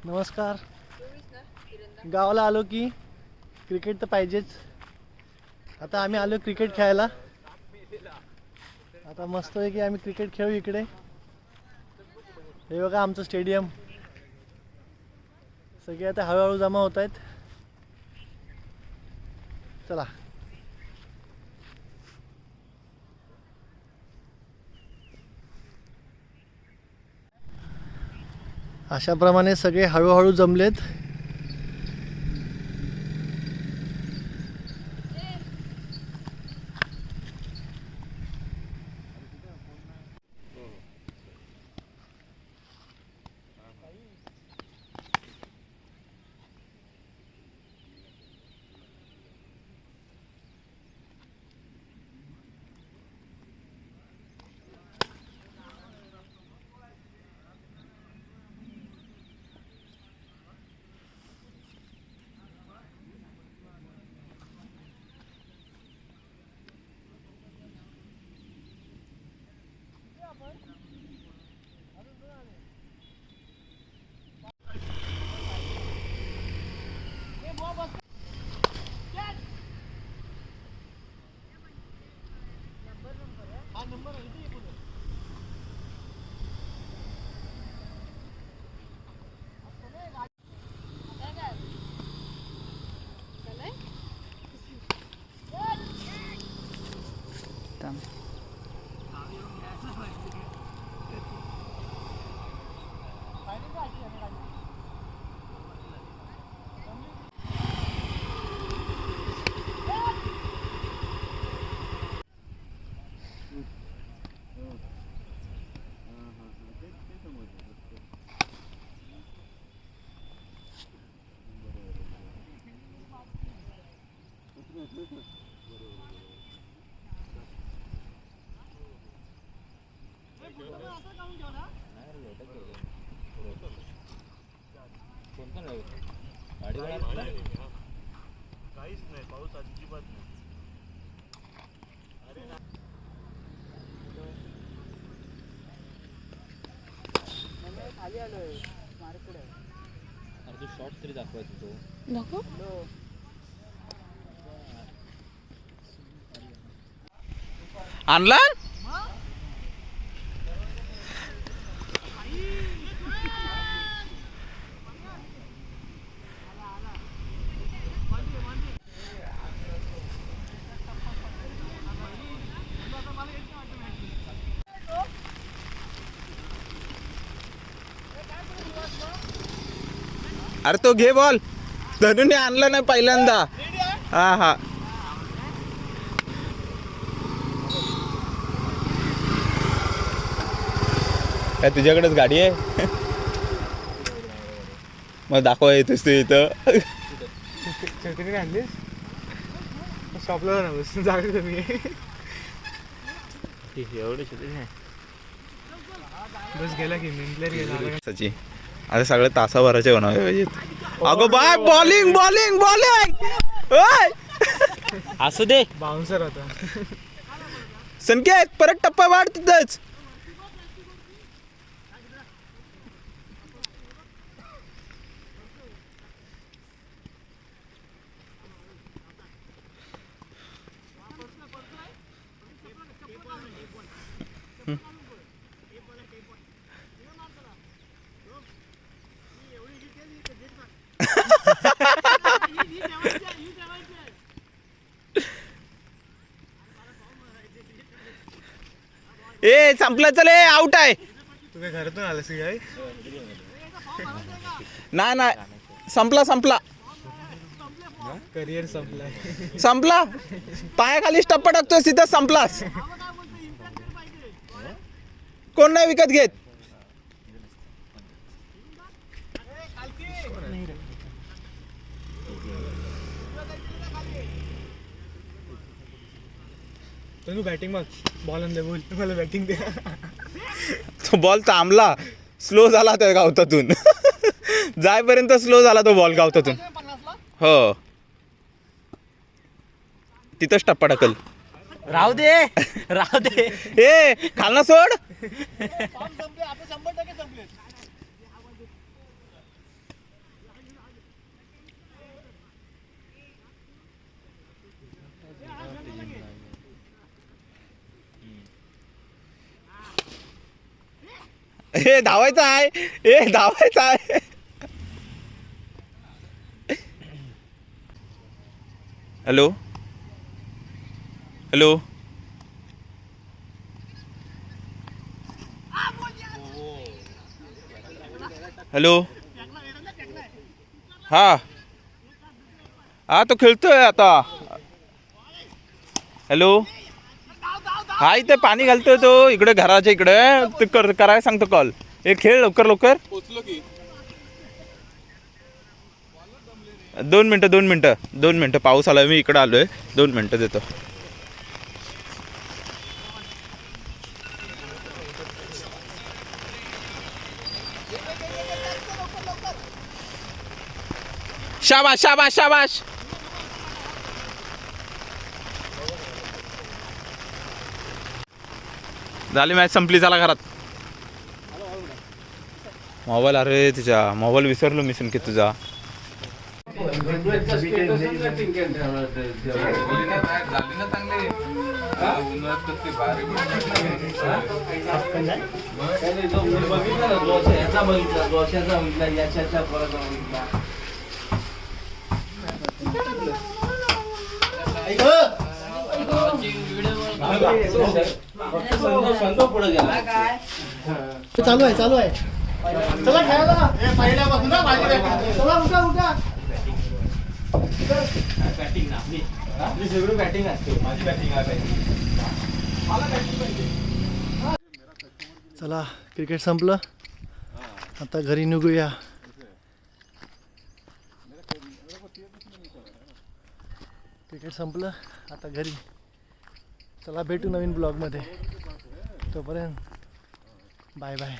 नमस्कार. गावाला आलो की क्रिकेट तर पाहिजेच. आता आम्ही आलो क्रिकेट खेळायला. आता मस्त आहे की आम्ही क्रिकेट खेळू इकडे. हे बघा आमचं स्टेडियम. सगळे आता हळूहळू जमा होत आहेत. चला. अशाप्रमाणे सगळे हळूहळू जमलेत. काहीच नाही, पाऊस अजिबात नाही. खाली आलोय मार्केट. अरे तू शॉर्ट तरी दाखवायचा तो. दाखव. आणला अरे तो घे बॉल. धनुने आणला नाही पहिल्यांदा. हा हा काय तुझ्याकडेच गाडी आहे. मग दाखवा येतोस तू इथं. छत्री आणलीस शॉपला ना बस जागा कमी आहे. एवढे छत्री बस गेला की मिंटलेर गेला. सची आता सगळे तासाभराचे बनवायला पाहिजेत. अगो बाय बॉलिंग बॉलिंग बॉलिंग. असू दे. बाउन्सर होता. संकेत परत टप्पा वाढ तिथंच. ए संपलं चले आउट आहे. तू काय घरातून आलास की काय? नाही नाही संपला संपला करिअर संपलाय. संपला. पायाखाली टप्पा टाकतोय तिथं संपलास. कोण नाही विकत घेत. तू बॅटिंग मग बॉल आणले बोल मला बॅटिंग दे. तो बॉल थांबला. स्लो झाला त्या गावतातून. जायपर्यंत स्लो झाला तो बॉल गावतातून. हो तिथंच टप्पा टाकल. राहू दे राहू दे. ए खालना सोड. हे धावायचं आहे, हे धावायचं आहे. Hello hello hello. हा हा तो खेळतोय आता. हॅलो. हा इथे पाणी घालतोय तो इकडे घराच्या इकडे. ते करायला सांगतो कॉल. हे खेळ लवकर लवकर. 2 मिनटं पाऊस आला मी इकडे आलोय. 2 मिनटं देतो. शाबाश शाबाश शाबाश. झाली मॅच संपली. चला घरात. मोबाईल अरे तुझा मोबाईल विसरलो मी की तुझा. चालू आहे चला खेळायला. चला उठा उठा. चला क्रिकेट संपलं. आता घरी निघूया. क्रिकेट संपलं आता घरी. चला भेटू नवीन ब्लॉगमध्ये. तोपर्यंत बाय बाय.